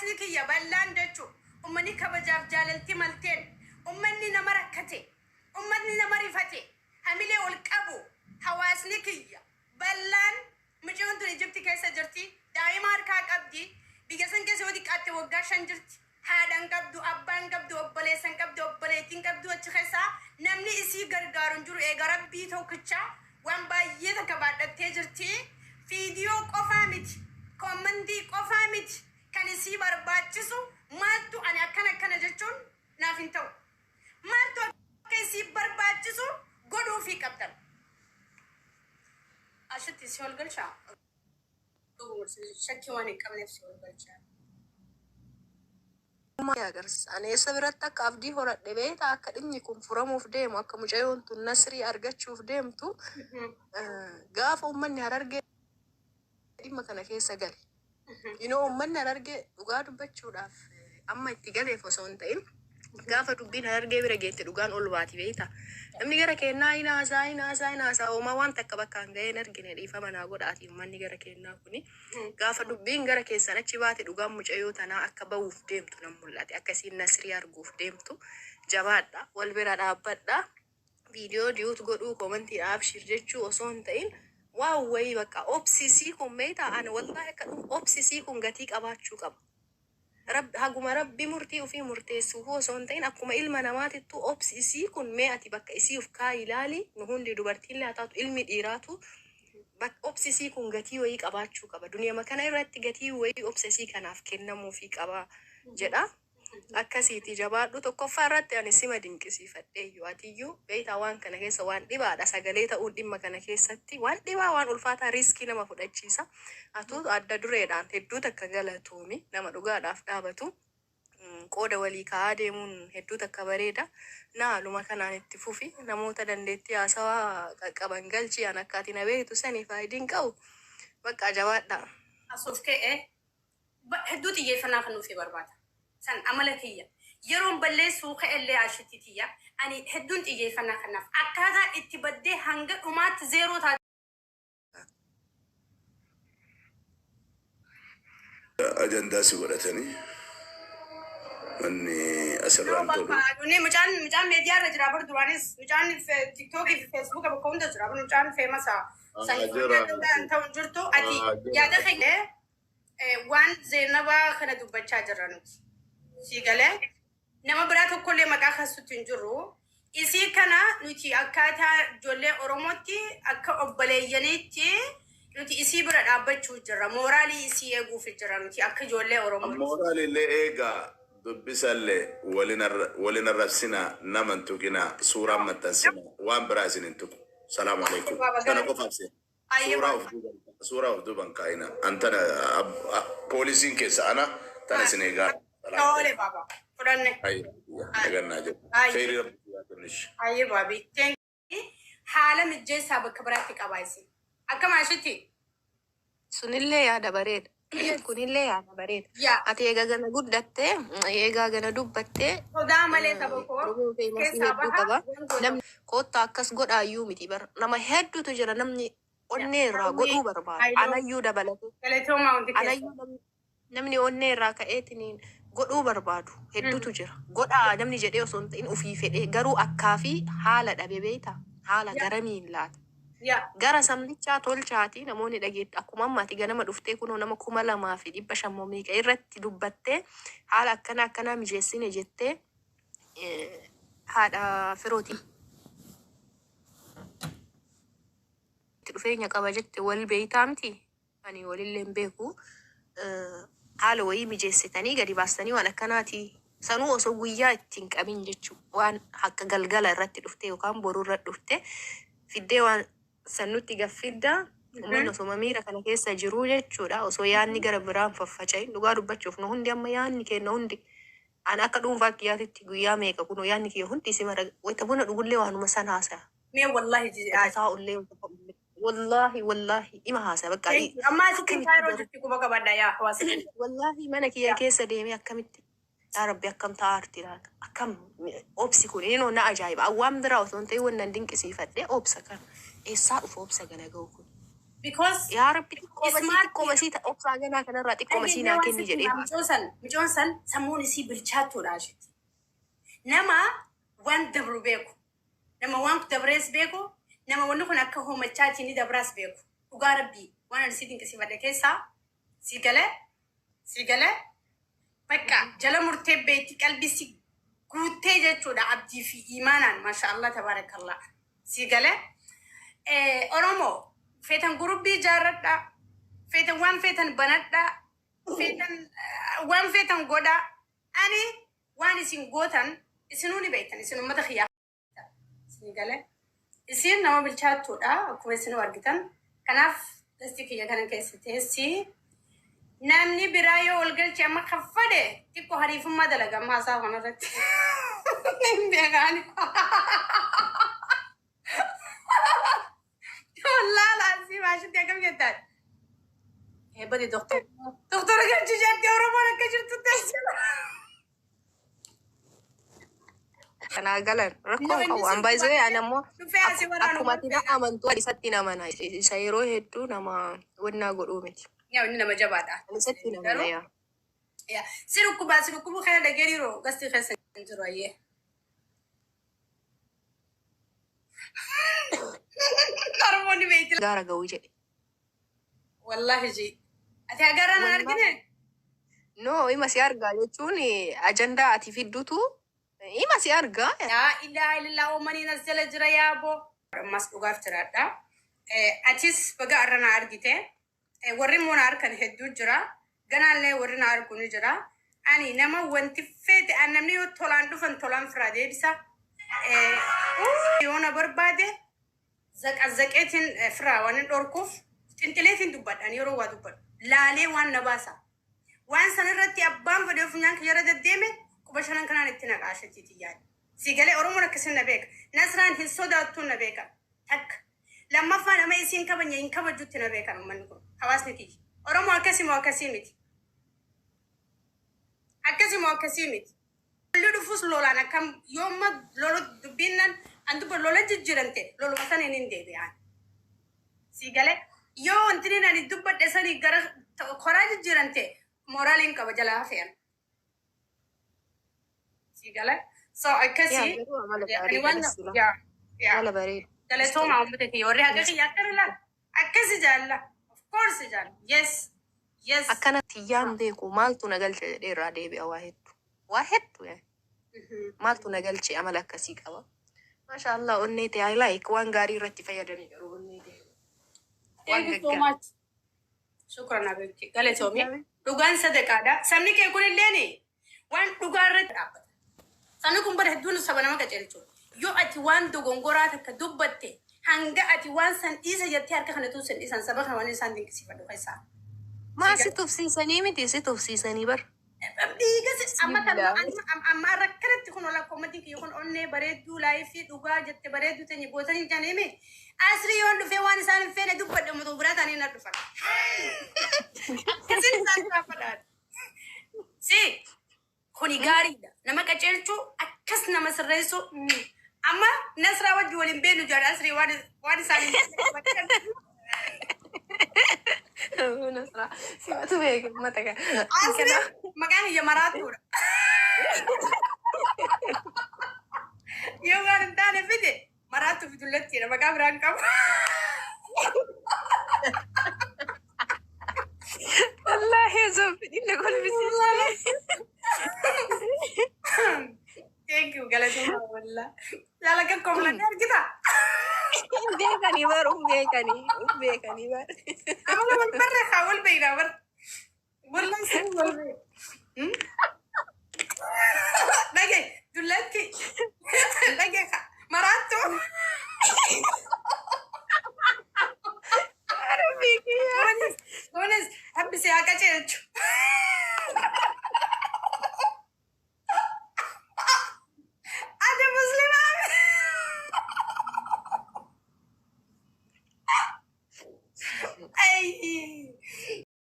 hawaasni kiyya bal'aan jechuun ummanni kabajaaf jaalalti malteen ummanni nama rakkate ummanni nama rifate hamilee ol qabu hawaasni kiyya bal'aan mucaan tun Ijipti keessa jirti daa'ima harkaa qabdi biyya san keessa yoo xiqqaatte waggaa 5 jirti haadhaan qabdu abbaan qabdu obboleessan qabdu obboleettiin qabdu achi keessaa namni isii gargaaru hin jiru eega rabbii tokkichaa waan baay'ee takka baadhattee jirti viidiyoo qofaa miti koommantii qofaa miti kan isii barbaachisu maaltu ani akkana jechuun naaf hin ta'u maaltu akka isii barbaachisu godhuufii qabdan ashitti si ol galchaa shakkii waan hin qabneef si ol galchaa. Ani biratti akka abdii horadhe beektaa akka dhimmi kun furamuuf deemu akka mucayyoon tun nasrii argachuuf deemtu gaafa uummanni Harargee dhimma kana keessa gale. Uummanni Harargee dhugaa dubbachuudhaaf amma itti galeef osoo hin ta'in gaafa dubbiin Harargee bira geette dhugaan ol baati beektaa. Namni gara kennaa hinaasaa uumaa waan takka bakkaan ga'ee hin argine dhiifama naa godhaati uummanni gara kennaa kuni. Gaafa dubbiin gara keessan achi baate dhugaan mucayyoo tanaa akka ba'uuf deemtu nan mul'ate akkasiin nasrii arguuf deemtu jabaadha wal bira dhaabbadha viidiyoo diyuut godhuu koomantii abshir jechuu osoo hin ta'in waan wayii bakka obsisii kun beektaa ani wallahi akka obsisii kun gatii qabaachuu qaba. Haguma rabbi murtii ofii murteessuuf osoo hin ta'in akkuma ilma namaatittu obsisii kun mee ati bakka isii of kaa ilaali nu hundi dubartiillee haa taatu ilmi dhiiraatu obsisii kun gatii wayii qabaachuu qaba. Duniyaa kana irratti gatii wayii obsisii kanaaf kennamuufii qaba jedha. Akkasiiti jabaadhu tokkoffaa irratti ani sima dinqisiifadheeyyuu atiyyuu beektaa waan kana keessa waan dhibaadha sagalee ta'uun dhimma kana keessatti waan dhibaa waan ulfaataa riiskii nama fudhachiisa. Atu adda dureedhaan hedduu takka galatuumi nama dhugaadhaaf dhaabatu qooda walii ka'aa deemuun hedduu takka bareeda. Naaluma kanaan itti fufi namoota dandeettii haasawaa qaqqaban galchii an akkaati na beektu sanii faayidiin qabu bakka jabaadha. Asuuf ka'ee hedduu xiyyeeffannaa kan nuuf barbaada. San amala kiyya yeroon balleessuu ka'ellee ashitti tiyya ani hedduun xiyyeeffannaa kanaaf akkaataa itti baddee hanga dhumaatti zeeroo taate. Ajandaa si godhatanii manni asirraan tolu. Mucaan meediyaa irra jira bar duraanis mucaan tiktookii fi feesbuuka bakka hunda jira bar mucaan feemasa ta'uun jirtu ati yaada keenya waan zeenabaa kana dubbachaa jirra nuti. Sigalee nama biraa tokkollee maqaa kaasutti hin jirru isii kana nuti akkaataa ijoollee Oromootti akka obboleeyyaniitti nuti isii bira dhaabbachuu jirra mooraalii isii eeguuf jirra nuti akka ijoollee Oromootti. Mooraalillee eegaa dubbisallee walin arrabsina nama hin tuqina suuraan maxxansina waan biraa isin hin tuqu. Salaamu alaikum. Kana qofaabse. Suuraa of duuban kaa'ina. Antana poolisiin keessa ana tana isin eegaa. Ole baba, furanne. Aganna je. Khayri rabbi. Aye babi. Haala mijjeessaa bakka biraatti qabaayisi. Akkama ashitti. Sunillee yaada bareeda. Kunillee yaada bareeda. Ati eegaa gana guddattee eegaa gana dubbattee. Sodaa malee saba koo. Keessaa baha. Namni koottaa akkas godhaayyuu miti bara nama hedduutu jira namni onnee irraa godhuu barbaada. Anayyuu dabalatu. Galatoomaa hundi keessa. Namni onnee irraa ka'eetiniin godhuu barbaadu hedduutu jira. Godhaa namni jedhee osoo hin ta'in ofii fedhee garuu akkaa fi haala dhabe beektaa haala garamiin laata. Gara samnichaa tolchaati namoonni dhageetti akkuma ammaati ganama dhuftee kunoo nama 2,500 irratti dubbattee haala akkanaa mijeessine jettee haadha firootii. Dhufeenya qaba jette wal beektaa miti ani walillee hin beeku. Haala wayii mijeessitanii gadi baastanii waan akkanaati sanuu osoo guyyaa ittiin qabin jechuudha. Waan akka galgala irratti dhufte yookaan boruu irratti dhufte fiddee waan sannutti gaffidda uummanni osoo miira kana keessa jiru jechuudha. Osoo yaadni gara biraan faffaca'in dhugaa dubbachuuf nu hundi amma yaadni kenna hundi ani akka dhuunfaa kiyyaatitti guyyaa meeqa kunoo yaadni kiyya hundi si mara wayita buna dhugullee waanuma san haasaya. Mee wallahi والله إما هذا بقى أما سكين كارو جبتي كوبا كبدا يا واسكين والله ما أنا كيا كيس ديمي أكملت يا ربي أكم تارتي لك أكم أوبسي كوني إنه نأجايب أوام دراوث وانتي ونندين كسيفات ليه أوبسا كان إيه صار أوبسا كنا جوكون because يا ربي Smart. تقو بسيطة أقصى جنا كنا راتي قو مسينا كني جدي micoon san sammuun isii bilchaattuudha jetti. Nama waan dabru beeku, nama waan dabrees beeku, nama wanni kun akka hoomachaatiin ni dabraas beeku. Dhugaa rabbii waan ani si dinqisiifadhe keessaa si galee bakka jala murtee beetti qalbisi guuttee jechuudha abdii fi imaanaan maashaallah tabaarakallah si galee Oromoo feetan gurubbii jaarradha feetan waan feetan banadha feetan waan feetan godha ani waan isin gootan isinuu ni beektan isin ummata khiyyaa si galee isin nama bilchaattuudha akkuma isinuu argitan kanaaf dasti kiyya kana keessatti teessi namni biraa yoo ol galche amma kaffade xiqqoo hariifummaa dalagammaa isaa kanarratti hin beekaani والله العظيم عشان تاكل جداد هي بدي دكتور قال جاتي ورمانا كجرت تسمع أنا قالن ركون أو أم بايزوي أنا مو أكو ما تنا أمن تو لساتنا منا سيرو هدو نما ودنا قرومتي يا وننا ما جبادا لساتنا منا يا سيرو كوبا خير دقيرو قصدي خير سنترو أيه كربوني بيت غارة قوي والله جي أتاقرنا أرجنه no ima si arga jechuun ajandaa ati fiddutu ima si arga لا إله إلا الله ومن نزل جرا يا أبو مس دوغاف ترادا أتيس بقى أرنا أرجته وري منار كان هدو جرا جنا له وري نار كوني جرا أني نما وانت فيت أنا مني وطلعن دفن طلعن فرادي بسا يونا برباده زك إتن فرا وان دوركوف تنتلين دبّد أنا يرو وادبّد لا ليه وان نباسا وان سنرتي أبام فديو فنيان كجرا دديمه كبشران كنا نتنا عاشة تيجي سيجالي أرومنا كسرنا بيك نسران هالصودا تون بيكا تك لما فانا ما يسين كبني إن كبر جوتنا بيكا منكم حواس نتيجي أرومو أكسي ميت أكسي ميت لولو فوس لولا أنا كم يوم ما لولو دبينن أنتو بلولا جيرانتي لولو مثلا نيندي بيان سيجالي يو أنتني نادي دبّة دساني غرق خراج جيرانتي مورالين كبجلا فين سيجالي so I can see ولا بريد تلاتهم عمتك يوريها كذي يكرلا أكسي جالا of course جالا yes أكنا تيام ديكو مالتو نقلت رادي بأواحد واحد يعني مالتو نقلت عملك كسيك أوا ما شاء الله أنيتي I like وان غاري رتي فيدني جرو أنيتي thank you so much شكرا نبيك قالت تومي دوغان صدقة دا سامني كي يكون الليني وان دوغان رت سانكم برهدون سبنا ما كتيرتو يو أتي وان دوغون غورات كدوبته هنگا أتي وان سان إيسا يتيار كخنتو سن إيسان سبخ وان إيسان دين كسيفا دوغايسا ما ستوفسي سني متي ستوفسي سني بر ديغس أما ركرت تكون ولا كومتي كي يكون أني بريدو لايفي دوغا جت بريدو تاني بوتاني جانيمي أسري يوان دو في وان سان فين دوبت مدوبرات أني ندفن كسين سان تافدان سي كوني غاريدا نما كجلتو أكس نما سريسو أما نسرا وجه ولين بينو جار أسري وان سان نسرا سمعتوا بيك ما تكا أسري مكان هي مراتورة يوم أنا تاني فيدي مراتو في دولتي أنا مكان رانكم الله يا زوجي نقول بسم thank you قالت والله لا لك كوملا كده بيكني بر بيكني بر أنا من برا حاول بينا بر والله سوى لقي دلتي لقي